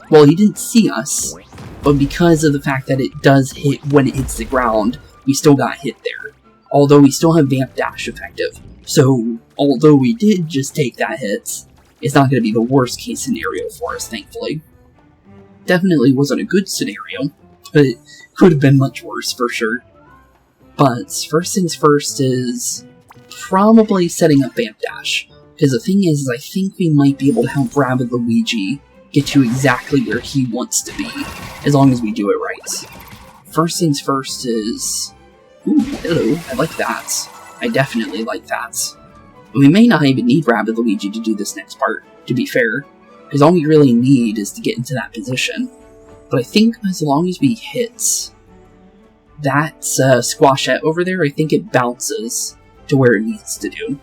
well, he didn't see us, but because of the fact that it does hit when it hits the ground, we still got hit there. Although we still have Vamp Dash effective. So, although we did just take that hit, it's not going to be the worst case scenario for us, thankfully. Definitely wasn't a good scenario, but it could have been much worse, for sure. But, first things first is probably setting up Vamp Dash. Because the thing is, I think we might be able to help Rabbid Luigi get to exactly where he wants to be, as long as we do it right. First things first is... Ooh, hello, I like that. I definitely like that. We may not even need Rabbid Luigi to do this next part, to be fair, because all we really need is to get into that position. But I think as long as we hit that squashette over there, I think it bounces to where it needs to do.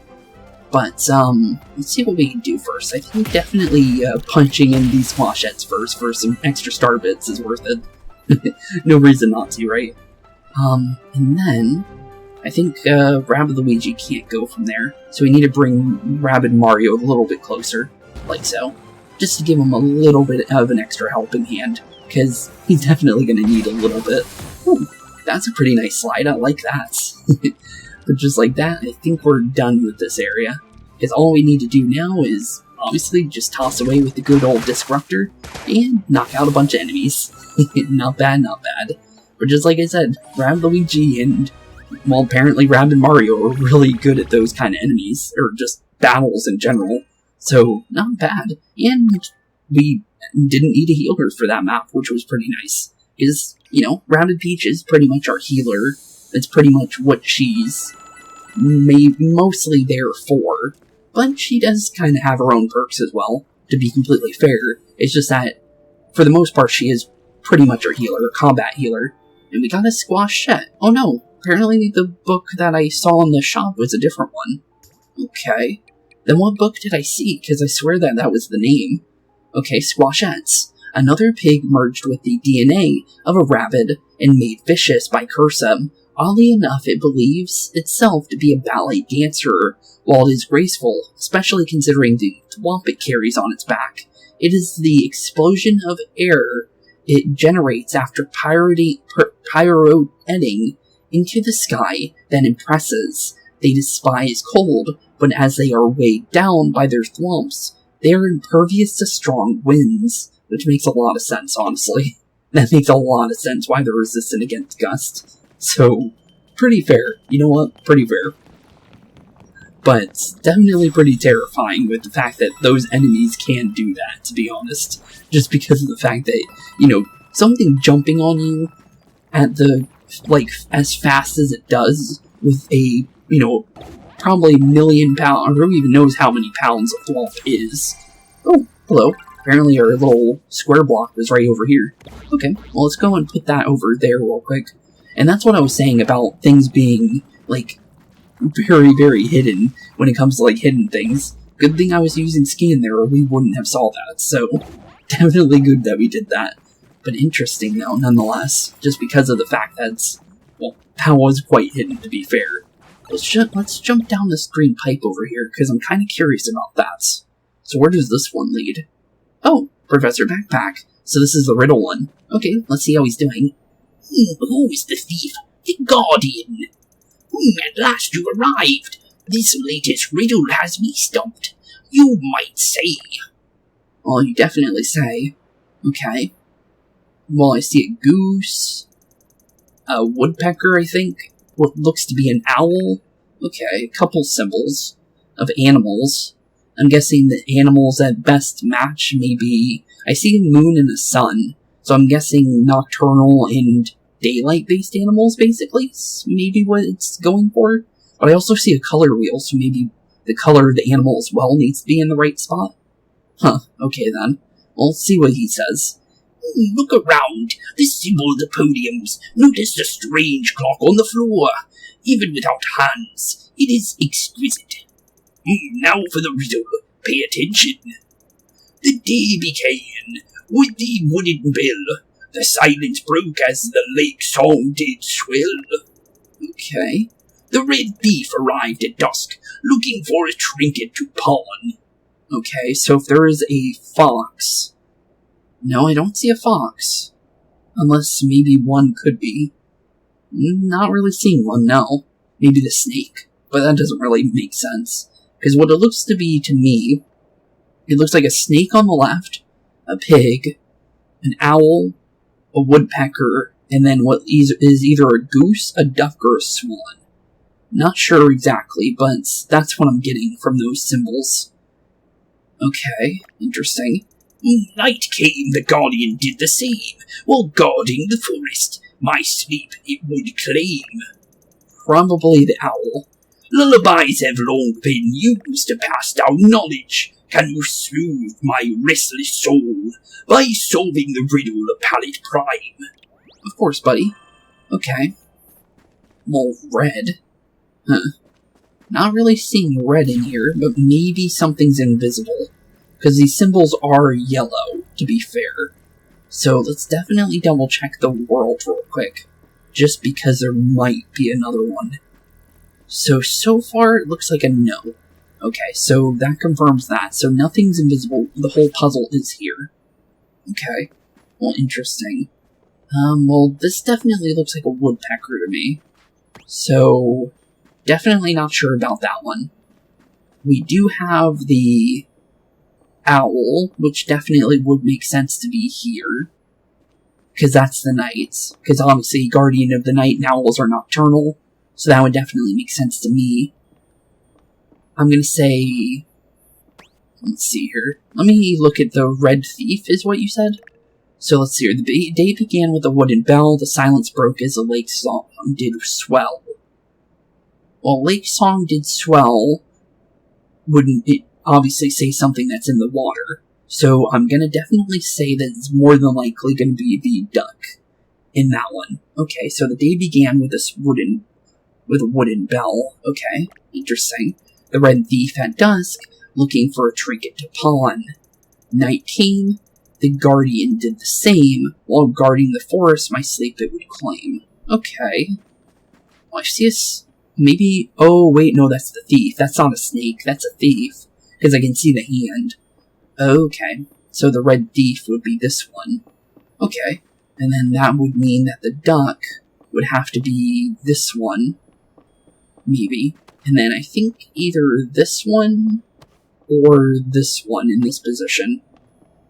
But, let's see what we can do first. I think definitely punching in these squashettes first for some extra star bits is worth it. No reason not to, right? And then, I think Rabbid Luigi can't go from there, so we need to bring Rabbid Mario a little bit closer, like so, just to give him a little bit of an extra helping hand, because he's definitely going to need a little bit. Ooh, that's a pretty nice slide, I like that. But just like that, I think we're done with this area, because all we need to do now is, obviously, just toss away with the good old Disruptor, and knock out a bunch of enemies. Not bad, not bad. But just like I said, Rabbid Luigi and well, apparently Rabbid and Mario are really good at those kind of enemies, or just battles in general. So, not bad. And we didn't need a healer for that map, which was pretty nice. Because, Rabbid Peach is pretty much our healer. It's pretty much what she's mostly there for. But she does kind of have her own perks as well, to be completely fair. It's just that, for the most part, she is pretty much our healer, combat healer. And we got a squash set. Oh no, apparently the book that I saw in the shop was a different one. Okay. Then what book did I see? Because I swear that was the name. Okay, Squashettes. Another pig merged with the DNA of a rabbid and made vicious by Cursa. Oddly enough, it believes itself to be a ballet dancer, while it is graceful, especially considering the thwomp it carries on its back. It is the explosion of air it generates after pirouetting into the sky that impresses. They despise cold, but as they are weighed down by their thwomps, they are impervious to strong winds, which makes a lot of sense, honestly. That makes a lot of sense why they're resistant against gust. So, pretty fair. You know what? Pretty fair. But it's definitely pretty terrifying with the fact that those enemies can do that, to be honest. Just because of the fact that, something jumping on you at as fast as it does with a, probably million pound, or who even knows how many pounds a thwomp is. Oh, hello. Apparently our little square block was right over here. Okay, well let's go and put that over there real quick. And that's what I was saying about things being, very, very hidden when it comes to, hidden things. Good thing I was using scan there or we wouldn't have saw that, so definitely good that we did that. But interesting, though, nonetheless, just because of the fact that that was quite hidden, to be fair. Let's jump down this green pipe over here, because I'm kind of curious about that. So where does this one lead? Oh, Professor Backpack. So this is the riddle one. Okay, let's see how he's doing. Who is the thief? The Guardian. At last you arrived. This latest riddle has me stumped. You might say. Well, you definitely say. Okay. Well, I see a goose. A woodpecker, I think. What looks to be an owl. Okay, a couple symbols of animals. I'm guessing the animals at best match maybe. I see a moon and a sun. So I'm guessing nocturnal and daylight-based animals, basically, is maybe what it's going for. But I also see a color wheel, so maybe the color of the animal as well needs to be in the right spot. Huh, okay then. Well, let's see what he says. Look around. The symbol of the podiums. Notice the strange clock on the floor. Even without hands, it is exquisite. Now for the riddle. Pay attention. The day began with the wooden bell. The silence broke as the lake song did swell. Okay. The red thief arrived at dusk, looking for a trinket to pawn. Okay, so if there is a fox... No, I don't see a fox. Unless maybe one could be. Not really seeing one, no. Maybe the snake. But that doesn't really make sense. Because what it looks to be to me, it looks like a snake on the left, a pig, an owl, a woodpecker, and then what is either a goose, a duck, or a swan. Not sure exactly, but that's what I'm getting from those symbols. Okay, interesting. Night came, the Guardian did the same, while guarding the forest. My sleep it would claim. Probably the owl. Lullabies have long been used to pass down knowledge. Can you soothe my restless soul by solving the riddle of Palette Prime? Of course, buddy. Okay. Well, red. Huh. Not really seeing red in here, but maybe something's invisible. Because these symbols are yellow, to be fair. So let's definitely double check the world real quick. Just because there might be another one. So far it looks like a no. Okay, so that confirms that. So nothing's invisible. The whole puzzle is here. Okay. Well, interesting. Well, this definitely looks like a woodpecker to me. So, definitely not sure about that one. We do have the owl, which definitely would make sense to be here. Because that's the night. Because obviously, Guardian of the Night and owls are nocturnal. So that would definitely make sense to me. I'm gonna say... Let's see here. Let me look at the Red Thief, is what you said? So let's see here. The day began with a wooden bell. The silence broke as a lake song did swell. Well, lake song did swell. Wouldn't it obviously say something that's in the water? So I'm gonna definitely say that it's more than likely gonna be the duck in that one. Okay, so the day began with a wooden bell. Okay, interesting. The Red Thief at dusk, looking for a trinket to pawn. Night came. The Guardian did the same. While guarding the forest, my sleep it would claim. Okay. Well, I see maybe... Oh, wait, no, that's the thief. That's not a snake. That's a thief. Because I can see the hand. Okay. So the Red Thief would be this one. Okay. And then that would mean that the duck would have to be this one. Maybe. And then I think either this one or this one in this position.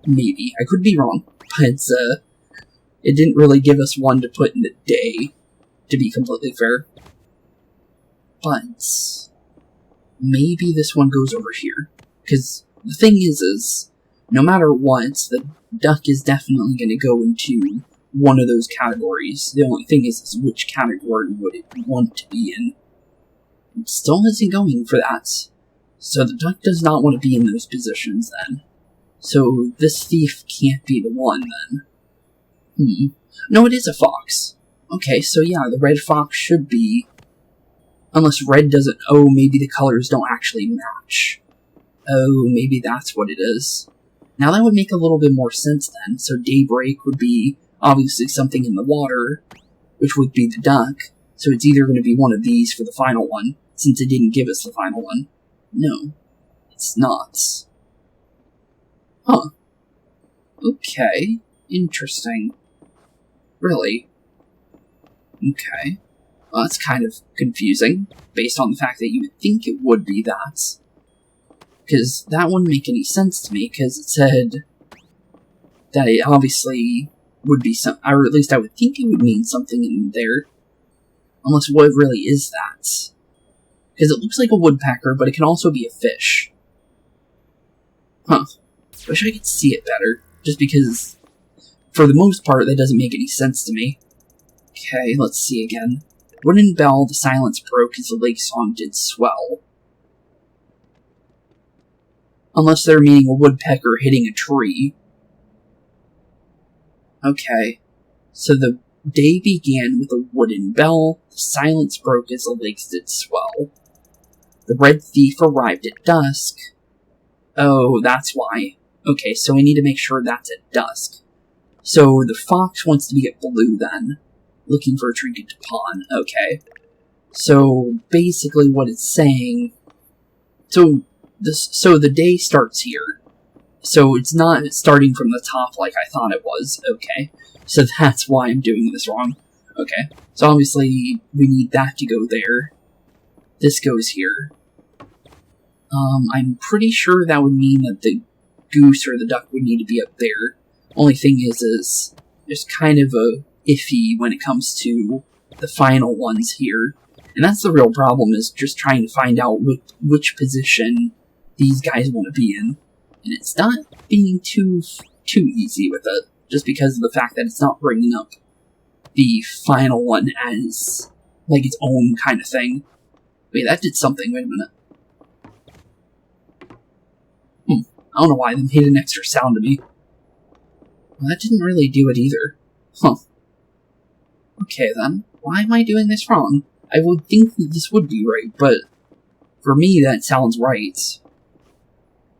Maybe. I could be wrong. But it didn't really give us one to put in the day, to be completely fair. But maybe this one goes over here. Because the thing is, no matter what, the duck is definitely going to go into one of those categories. The only thing is which category would it want to be in. It still isn't going for that. So the duck does not want to be in those positions then. So this thief can't be the one then. No, it is a fox. Okay, so yeah, the red fox should be... Unless red doesn't... Oh, maybe the colors don't actually match. Oh, maybe that's what it is. Now that would make a little bit more sense then. So daybreak would be obviously something in the water, which would be the duck. So it's either going to be one of these for the final one, since it didn't give us the final one. No, it's not. Huh. Okay. Interesting. Really? Okay. Well, that's kind of confusing, based on the fact that you would think it would be that. Because that wouldn't make any sense to me, because it said that it obviously would be some, or at least I would think it would mean something in there. Unless what really is that? Because it looks like a woodpecker, but it can also be a fish. Huh. Wish I could see it better, just because, for the most part, that doesn't make any sense to me. Okay, let's see again. Wooden bell, the silence broke as the lake song did swell. Unless they're meaning a woodpecker hitting a tree. Okay. So the day began with a wooden bell, the silence broke as the lakes did swell. The Red Thief arrived at dusk. Oh, that's why. Okay, so we need to make sure that's at dusk. So the fox wants to be at blue then. Looking for a trinket to pawn. Okay. So basically what it's saying... So the day starts here. So it's not starting from the top like I thought it was. Okay. So that's why I'm doing this wrong. Okay. So obviously we need that to go there. This goes here. I'm pretty sure that would mean that the goose or the duck would need to be up there. Only thing is there's kind of a iffy when it comes to the final ones here. And that's the real problem, is just trying to find out which position these guys want to be in. And it's not being too easy with it, just because of the fact that it's not bringing up the final one as, like, its own kind of thing. Wait, that did something. Wait a minute. I don't know why they made an extra sound to me. Well, that didn't really do it either. Huh. Okay then, why am I doing this wrong? I would think that this would be right, but for me that sounds right.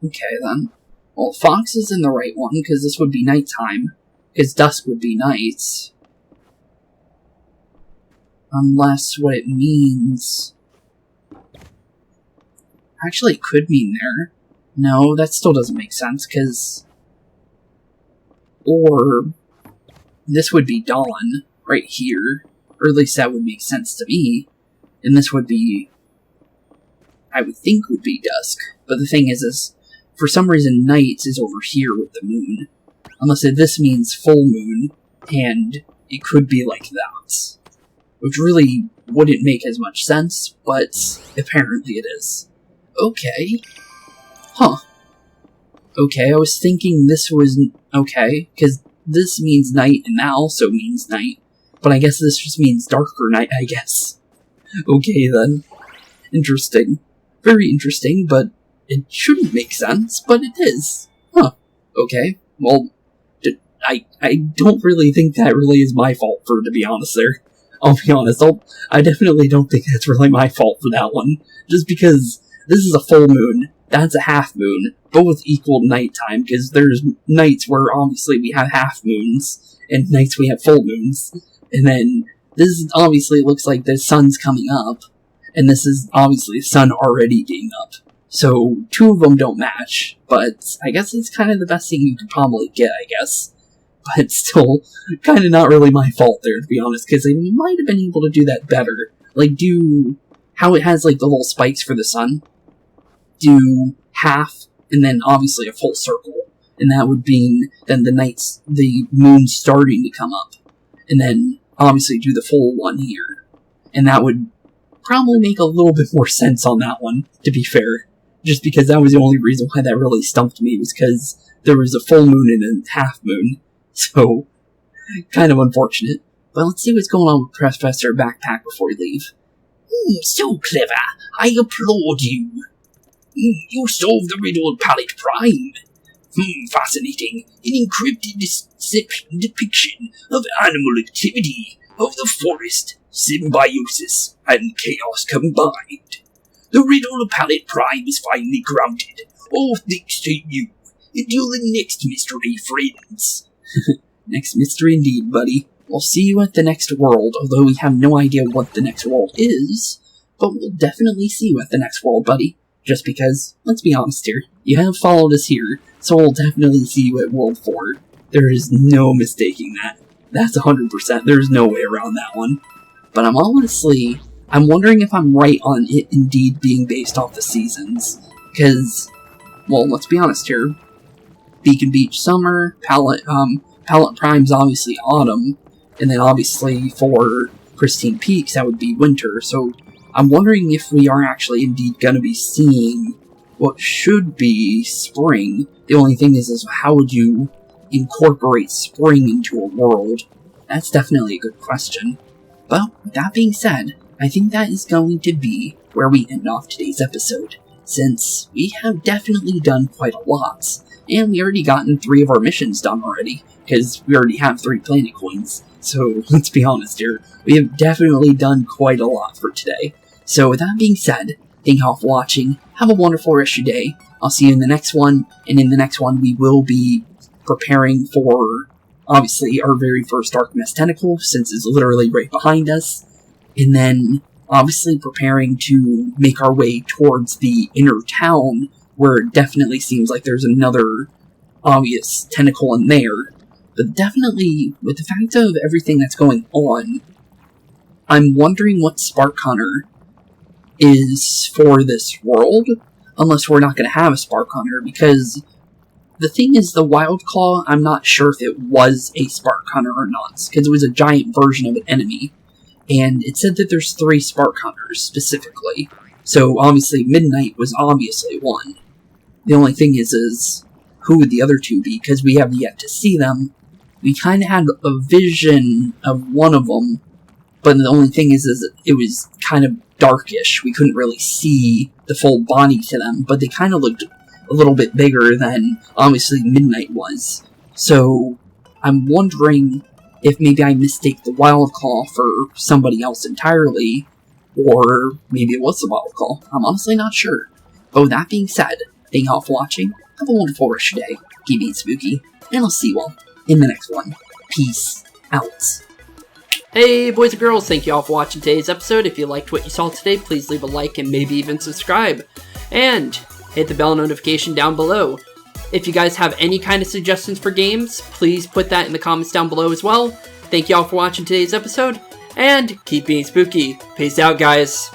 Okay then. Well, fox is in the right one, because this would be nighttime. Because dusk would be night. Unless what it means... Actually, it could mean there. No, that still doesn't make sense, because... Or... This would be dawn, right here. Or at least that would make sense to me. And this would be... I would think would be dusk. But the thing is for some reason, night is over here with the moon. Unless this means full moon, and it could be like that. which really wouldn't make as much sense, but apparently it is. Okay. Huh. Okay, I was thinking this was... Okay, because this means night, and that also means night. But I guess this just means darker night, I guess. Okay, then. Interesting. Very interesting, but it shouldn't make sense, but it is. Huh. Okay, well, I don't really think that really is my fault, to be honest there. I'll be honest, I definitely don't think that's really my fault for that one. Just because this is a full moon, that's a half moon, both equal nighttime, because there's nights where obviously we have half moons, and nights we have full moons. And then, this obviously looks like the sun's coming up, and this is obviously the sun already being up. So, two of them don't match, but I guess it's kind of the best thing you could probably get, I guess. But still, kind of not really my fault there, to be honest, because they might have been able to do that better. Like, do how it has, like, the little spikes for the sun. Do half, and then obviously a full circle. And that would mean then the moon starting to come up. And then, obviously, do the full one here. And that would probably make a little bit more sense on that one, to be fair. Just because that was the only reason why that really stumped me, was because there was a full moon and a half moon. So, kind of unfortunate. But let's see what's going on with Professor Backpack before we leave. So clever. I applaud you. You solved the riddle Palette Prime. Fascinating. An encrypted depiction of animal activity, of the forest, symbiosis, and chaos combined. The riddle Palette Prime is finally grounded. All thanks to you. Until the next mystery, friends. Next mystery indeed, buddy. We'll see you at the next world, although we have no idea what the next world is. But we'll definitely see you at the next world, buddy. Just because, let's be honest here, you have followed us here, so we'll definitely see you at World 4. There is no mistaking that. That's 100%, there's no way around that one. But I'm wondering if I'm right on it indeed being based off the seasons. Because, well, let's be honest here. Beacon Beach summer, Palette Prime's obviously autumn, and then obviously for Pristine Peaks that would be winter, so I'm wondering if we are actually indeed going to be seeing what should be spring. The only thing is how would you incorporate spring into a world? That's definitely a good question. But with that being said, I think that is going to be where we end off today's episode, since we have definitely done quite a lot. And we already gotten 3 of our missions done already, because we already have 3 planet coins. So, let's be honest here, we have definitely done quite a lot for today. So, with that being said, thank you all for watching, have a wonderful rest of your day, I'll see you in the next one, and in the next one we will be preparing for, obviously, our very first Dark Mist Tentacle, since it's literally right behind us, and then, obviously, preparing to make our way towards the inner town, where it definitely seems like there's another obvious tentacle in there. But definitely, with the fact of everything that's going on, I'm wondering what Spark Hunter is for this world, unless we're not going to have a Spark Hunter, because the thing is, the Wild Claw, I'm not sure if it was a Spark Hunter or not, because it was a giant version of an enemy, and it said that there's 3 Spark Hunters, specifically. So, obviously, Midnight was obviously one. The only thing is who would the other 2 be? Because we have yet to see them. We kind of had a vision of one of them, but the only thing is it was kind of darkish. We couldn't really see the full body to them, but they kind of looked a little bit bigger than, obviously, Midnight was. So, I'm wondering if maybe I mistake the Wild Claw for somebody else entirely, or maybe it was the Wild Claw. I'm honestly not sure. But with that being said, thank you all for watching, have a wonderful rest of your day, keep being spooky, and I'll see you all in the next one. Peace out. Hey boys and girls, thank you all for watching today's episode. If you liked what you saw today, please leave a like and maybe even subscribe. And hit the bell notification down below. If you guys have any kind of suggestions for games, please put that in the comments down below as well. Thank you all for watching today's episode, and keep being spooky. Peace out, guys.